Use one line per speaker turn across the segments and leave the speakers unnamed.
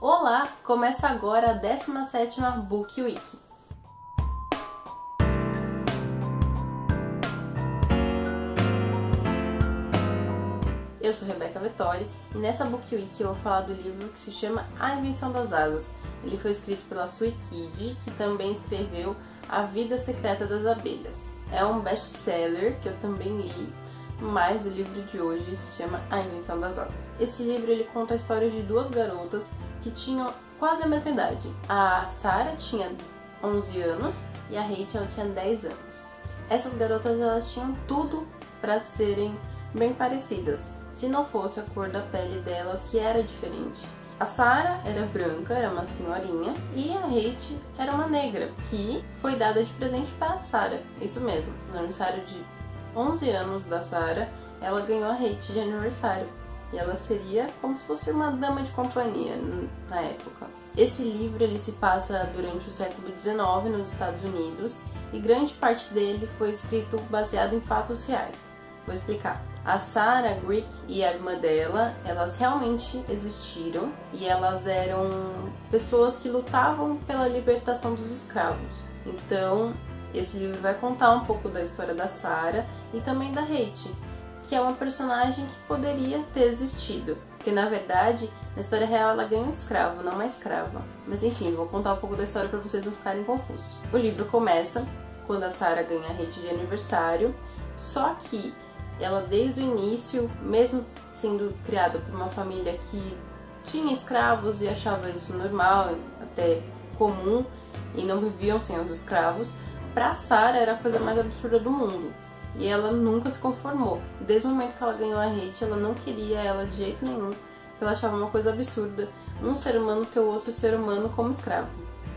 Olá! Começa agora a 17ª Book Week. Eu sou Rebeca Vettori e nessa Book Week eu vou falar do livro que se chama A Invenção das Asas. Ele foi escrito pela Sue Kidde, que também escreveu A Vida Secreta das Abelhas. É um best-seller que eu também li, mas o livro de hoje se chama A Invenção das Asas. Esse livro ele conta a história de duas garotas que tinham quase a mesma idade. A Sarah tinha 11 anos e a Rachel tinha 10 anos. Essas garotas elas tinham tudo para serem bem parecidas, se não fosse a cor da pele delas que era diferente. A Sarah era branca, era uma senhorinha, e a Rachel era uma negra, que foi dada de presente para a Sarah. Isso mesmo, no aniversário de 11 anos da Sarah, ela ganhou a Rachel de aniversário. E ela seria como se fosse uma dama de companhia na época. Esse livro ele se passa durante o século XIX nos Estados Unidos e grande parte dele foi escrito baseado em fatos reais. Vou explicar. A Sarah Greek e a irmã dela, elas realmente existiram e elas eram pessoas que lutavam pela libertação dos escravos. Então, esse livro vai contar um pouco da história da Sarah e também da Rachel, que é uma personagem que poderia ter existido. Porque, na verdade, na história real ela ganha um escravo, não uma escrava. Mas enfim, vou contar um pouco da história para vocês não ficarem confusos. O livro começa quando a Sarah ganha a Rachel de aniversário, só que ela desde o início, mesmo sendo criada por uma família que tinha escravos e achava isso normal, até comum, e não viviam sem os escravos, para Sarah era a coisa mais absurda do mundo. E ela nunca se conformou. E desde o momento que ela ganhou a Rachel, ela não queria ela de jeito nenhum, porque ela achava uma coisa absurda um ser humano ter o outro ser humano como escravo.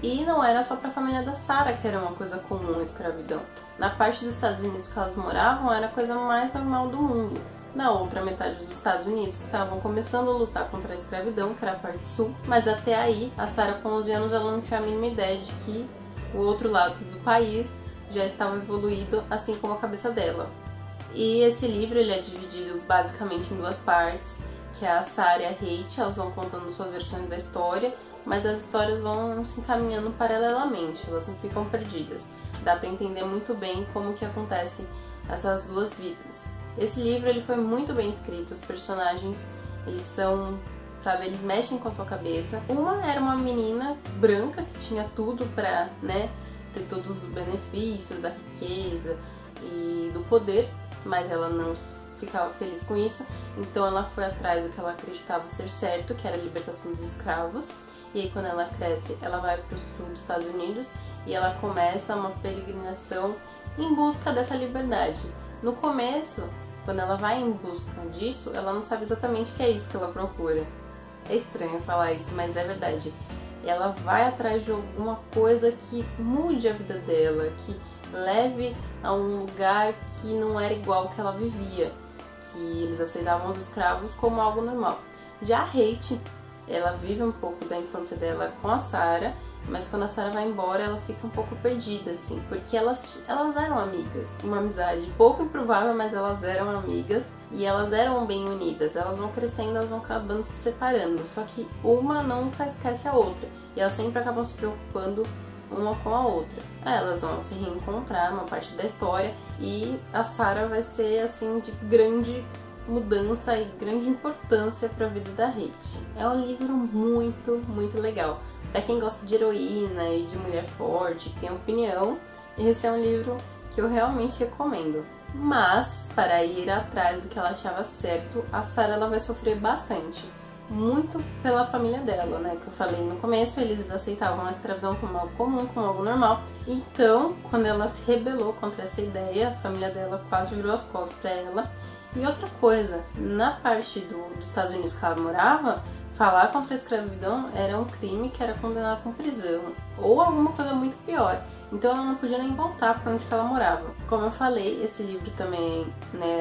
E não era só para a família da Sarah que era uma coisa comum a escravidão. Na parte dos Estados Unidos que elas moravam, era a coisa mais normal do mundo. Na outra metade dos Estados Unidos estavam começando a lutar contra a escravidão, que era a parte sul, mas até aí, a Sarah com 11 anos ela não tinha a mínima ideia de que o outro lado do país já estava evoluído, assim como a cabeça dela. E esse livro ele é dividido basicamente em duas partes, que é a Sarah e a Rachel, elas vão contando suas versões da história, mas as histórias vão se encaminhando paralelamente, elas não ficam perdidas. Dá para entender muito bem como que acontece essas duas vidas. Esse livro ele foi muito bem escrito, os personagens eles são, sabe, eles mexem com a sua cabeça. Uma era uma menina branca que tinha tudo para, ter todos os benefícios da riqueza e do poder, mas ela não ficava feliz com isso, então ela foi atrás do que ela acreditava ser certo, que era a libertação dos escravos. E aí quando ela cresce, ela vai para o sul dos Estados Unidos e ela começa uma peregrinação em busca dessa liberdade. No começo, quando ela vai em busca disso, ela não sabe exatamente o que é isso que ela procura. É estranho falar isso, mas é verdade. Ela vai atrás de alguma coisa que mude a vida dela, que leve a um lugar que não era igual ao que ela vivia, que eles aceitavam os escravos como algo normal. Já a Rachel, ela vive um pouco da infância dela com a Sarah, mas quando a Sarah vai embora ela fica um pouco perdida, assim, porque elas eram amigas, uma amizade pouco improvável, mas elas eram amigas e elas eram bem unidas. Elas vão crescendo, elas vão acabando se separando, só que uma nunca esquece a outra e elas sempre acabam se preocupando uma com a outra. Elas vão se reencontrar uma parte da história e a Sarah vai ser assim de grande mudança e grande importância para a vida da Rachel. É um livro muito, muito legal. Para quem gosta de heroína e de mulher forte, que tem opinião, esse é um livro que eu realmente recomendo. Mas, para ir atrás do que ela achava certo, a Sarah ela vai sofrer bastante. Muito pela família dela, que eu falei no começo, eles aceitavam a escravidão como algo comum, como algo normal. Então, quando ela se rebelou contra essa ideia, a família dela quase virou as costas para ela. E outra coisa, na parte dos Estados Unidos que ela morava, falar contra a escravidão era um crime que era condenado com prisão, ou alguma coisa muito pior. Então ela não podia nem voltar para onde que ela morava. Como eu falei, esse livro também,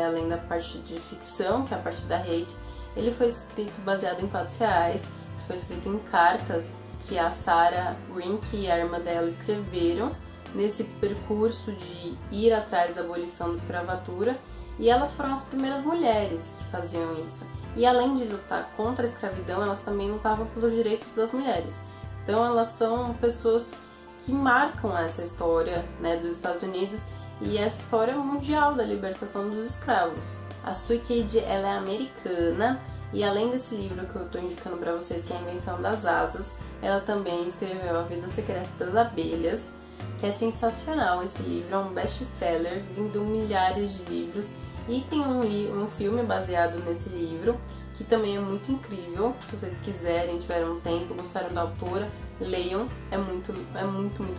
além da parte de ficção, que é a parte da Rachel, ele foi escrito baseado em fatos reais, foi escrito em cartas que a Sarah Greek e a irmã dela escreveram nesse percurso de ir atrás da abolição da escravatura, e elas foram as primeiras mulheres que faziam isso. E além de lutar contra a escravidão, elas também lutavam pelos direitos das mulheres. Então elas são pessoas que marcam essa história, né, dos Estados Unidos e essa história mundial da libertação dos escravos. A Sue Cage, ela é americana e além desse livro que eu estou indicando para vocês, que é A Invenção das Asas, ela também escreveu A Vida Secreta das Abelhas, que é sensacional. Esse livro é um best-seller, vendeu milhares de livros e tem um filme baseado nesse livro, que também é muito incrível. Se vocês quiserem, tiveram um tempo, gostaram da autora, leiam, é muito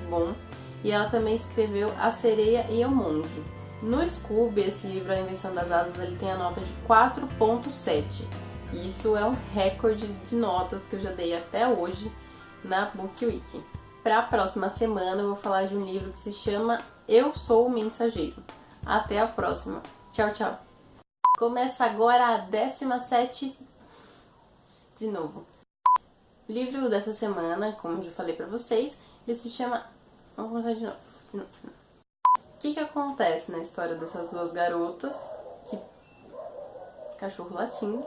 bom. E ela também escreveu A Sereia e o Monge. No Scooby, esse livro, A Invenção das Asas, ele tem a nota de 4.7. Isso é um recorde de notas que eu já dei até hoje na Book Week. Para a próxima semana eu vou falar de um livro que se chama Eu Sou o Mensageiro. Até a próxima. Tchau, tchau. Começa agora a 17ª de novo. O livro dessa semana, como eu já falei pra vocês, ele se chama... Vamos começar de novo. O que acontece na história dessas duas garotas? Cachorro latindo.